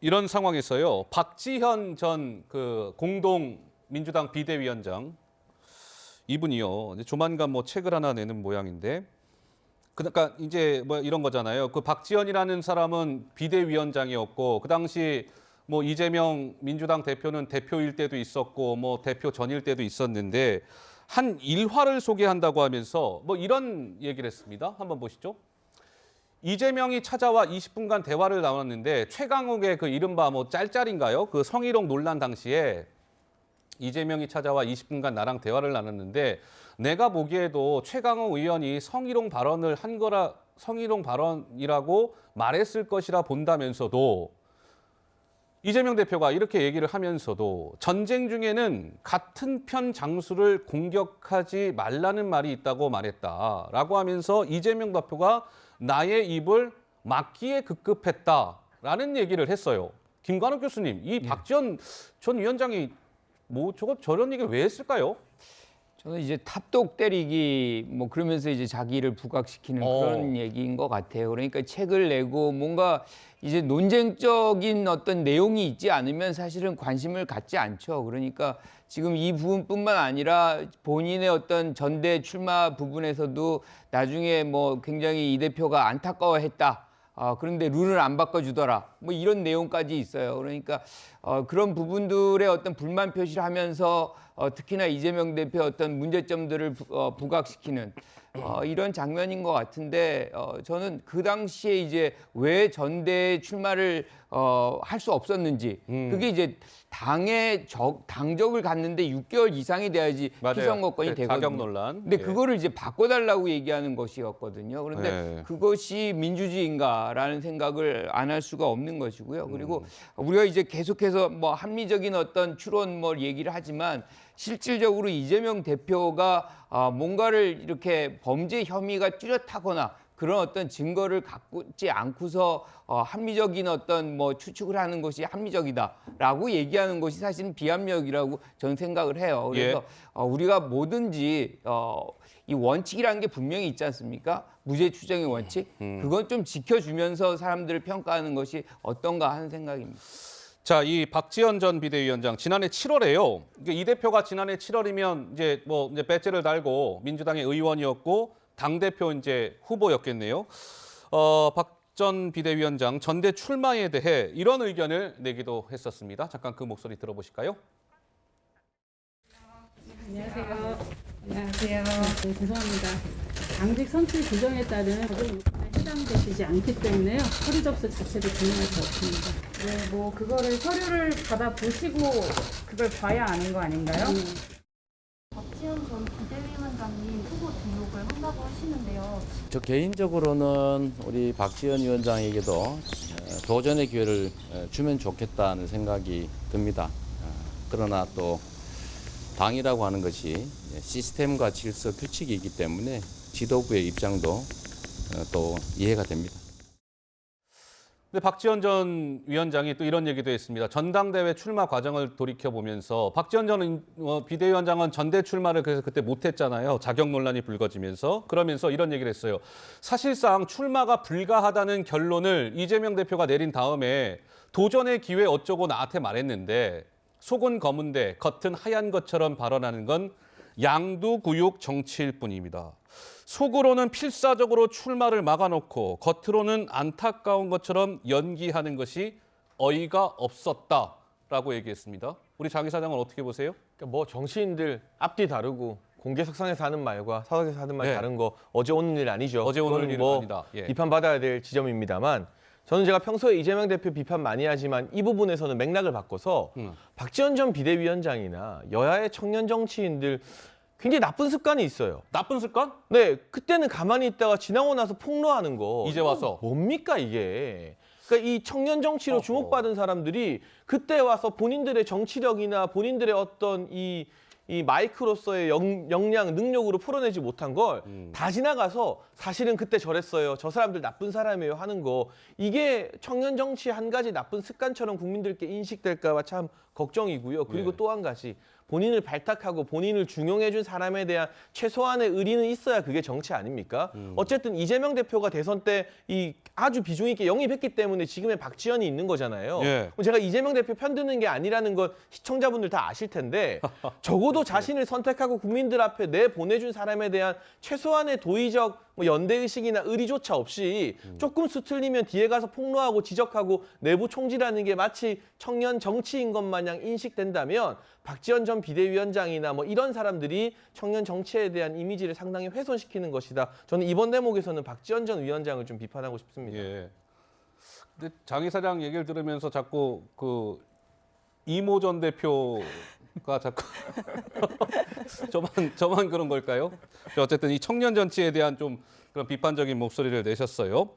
이런 상황에서요. 박지현 전 그 공동 민주당 비대위원장 이분이요. 이제 조만간 뭐 책을 하나 내는 모양인데 그러니까 이제 뭐 이런 거잖아요. 그 박지현이라는 사람은 비대위원장이었고 그 당시 뭐 이재명 민주당 대표는 대표일 때도 있었고 뭐 대표 전일 때도 있었는데 한 일화를 소개한다고 하면서 뭐 이런 얘기를 했습니다. 한번 보시죠. 이재명이 찾아와 20분간 대화를 나눴는데 최강욱의 그 이른바 뭐 짤짤인가요? 그 성희롱 논란 당시에 이재명이 찾아와 20분간 나랑 대화를 나눴는데 내가 보기에도 최강욱 의원이 성희롱 발언이라고 말했을 것이라 본다면서도 이재명 대표가 이렇게 얘기를 하면서도 전쟁 중에는 같은 편 장수를 공격하지 말라는 말이 있다고 말했다라고 하면서 이재명 대표가 나의 입을 막기에 급급했다라는 얘기를 했어요. 김관욱 교수님, 이 박지원 전 위원장이 뭐 저런 얘기를 왜 했을까요? 저는 이제 탑독 때리기 뭐 그러면서 이제 자기를 부각시키는 그런 얘기인 것 같아요. 그러니까 책을 내고 뭔가 이제 논쟁적인 어떤 내용이 있지 않으면 사실은 관심을 갖지 않죠. 그러니까 지금 이 부분뿐만 아니라 본인의 어떤 전대 출마 부분에서도 나중에 뭐 굉장히 이 대표가 안타까워했다. 그런데 룰을 안 바꿔주더라. 뭐 이런 내용까지 있어요. 그러니까 그런 부분들의 어떤 불만 표시를 하면서 특히나 이재명 대표의 어떤 문제점들을 부각시키는 이런 장면인 것 같은데 저는 그 당시에 이제 왜 전대에 출마를 할 수 없었는지 그게 이제 당적을 갖는데 6개월 이상이 돼야지 피선거권이 되거든요. 자격 논란. 근데 그거를 이제 바꿔달라고 얘기하는 것이었거든요. 그런데 그것이 민주주의인가라는 생각을 안 할 수가 없는 것이고요. 그리고 우리가 이제 계속해서 뭐 합리적인 어떤 추론 뭐 얘기를 하지만 실질적으로 이재명 대표가 뭔가를 이렇게 범죄 혐의가 뚜렷하거나 그런 어떤 증거를 갖지 않고서 합리적인 어떤 뭐 추측을 하는 것이 합리적이다라고 얘기하는 것이 사실은 비합리적이라고 저는 생각을 해요. 그래서 우리가 뭐든지 이 원칙이라는 게 분명히 있지 않습니까? 무죄 추정의 원칙. 그건 좀 지켜주면서 사람들을 평가하는 것이 어떤가 하는 생각입니다. 자, 이 박지원 전 비대위원장 지난해 7월에요. 이 대표가 지난해 7월이면 이제 배지를 달고 민주당의 의원이었고 당 대표 이제 후보였겠네요. 박 전 비대위원장 전대 출마에 대해 이런 의견을 내기도 했었습니다. 잠깐 그 목소리 들어보실까요? 안녕하세요. 안녕하세요. 네, 죄송합니다. 당직 선출 규정에 따른 법령 요건에 해당되시지 않기 때문에요. 서류 접수 자체도 진행할 수 없습니다. 네, 뭐 그거를 서류를 받아 보시고 그걸 봐야 아는 거 아닌가요? 박지원 전 비대위원장님 후보 등록을 한다고 하시는데요. 저 개인적으로는 우리 박지원 위원장에게도 도전의 기회를 주면 좋겠다는 생각이 듭니다. 그러나 또 당이라고 하는 것이 시스템과 질서, 규칙이 있기 때문에 지도부의 입장도 또 이해가 됩니다. 근데 박지원 전 위원장이 또 이런 얘기도 했습니다. 전당대회 출마 과정을 돌이켜보면서 박지원 전 비대위원장은 전대 출마를 그래서 그때 못했잖아요. 자격 논란이 불거지면서. 그러면서 이런 얘기를 했어요. 사실상 출마가 불가하다는 결론을 이재명 대표가 내린 다음에 도전의 기회 어쩌고 나한테 말했는데 속은 검은데 겉은 하얀 것처럼 발언하는 건 양두구육 정치일 뿐입니다. 속으로는 필사적으로 출마를 막아놓고 겉으로는 안타까운 것처럼 연기하는 것이 어이가 없었다라고 얘기했습니다. 우리 장 이사장은 어떻게 보세요? 그러니까 뭐 정치인들 앞뒤 다르고 공개석상에서 하는 말과 사석에서 하는 말 다른 거 어제 오는 일 아니죠. 어제 오는 일은 뭐 아니다. 비판받아야 될 지점입니다만 저는 제가 평소에 이재명 대표 비판 많이 하지만 이 부분에서는 맥락을 바꿔서 박지원 전 비대위원장이나 여야의 청년 정치인들 굉장히 나쁜 습관이 있어요. 나쁜 습관? 네, 그때는 가만히 있다가 지나고 나서 폭로하는 거. 이제 와서. 뭡니까 이게? 그러니까 이 청년 정치로 주목받은 사람들이 그때 와서 본인들의 정치력이나 본인들의 어떤 이 마이크로서의 역량, 능력으로 풀어내지 못한 걸 다 지나가서 사실은 그때 저랬어요. 저 사람들 나쁜 사람이에요 하는 거. 이게 청년 정치의 한 가지 나쁜 습관처럼 국민들께 인식될까 봐 참 걱정이고요. 그리고 또 한 가지. 본인을 발탁하고 본인을 중용해준 사람에 대한 최소한의 의리는 있어야 그게 정치 아닙니까? 어쨌든 이재명 대표가 대선 때 이 아주 비중 있게 영입했기 때문에 지금의 박지원이 있는 거잖아요. 예. 제가 이재명 대표 편드는 게 아니라는 건 시청자분들 다 아실 텐데 적어도 자신을 선택하고 국민들 앞에 내보내준 사람에 대한 최소한의 도의적 뭐 연대의식이나 의리조차 없이 조금 수틀리면 뒤에 가서 폭로하고 지적하고 내부 총질하는 게 마치 청년 정치인 것 마냥 인식된다면 박지원 전 비대위원장이나 뭐 이런 사람들이 청년 정치에 대한 이미지를 상당히 훼손시키는 것이다. 저는 이번 대목에서는 박지원 전 위원장을 좀 비판하고 싶습니다. 예. 근데 장 이사장 얘기를 들으면서 자꾸 그 이모 전 대표가 자꾸 저만 그런 걸까요? 어쨌든 이 청년 정치에 대한 좀 그런 비판적인 목소리를 내셨어요.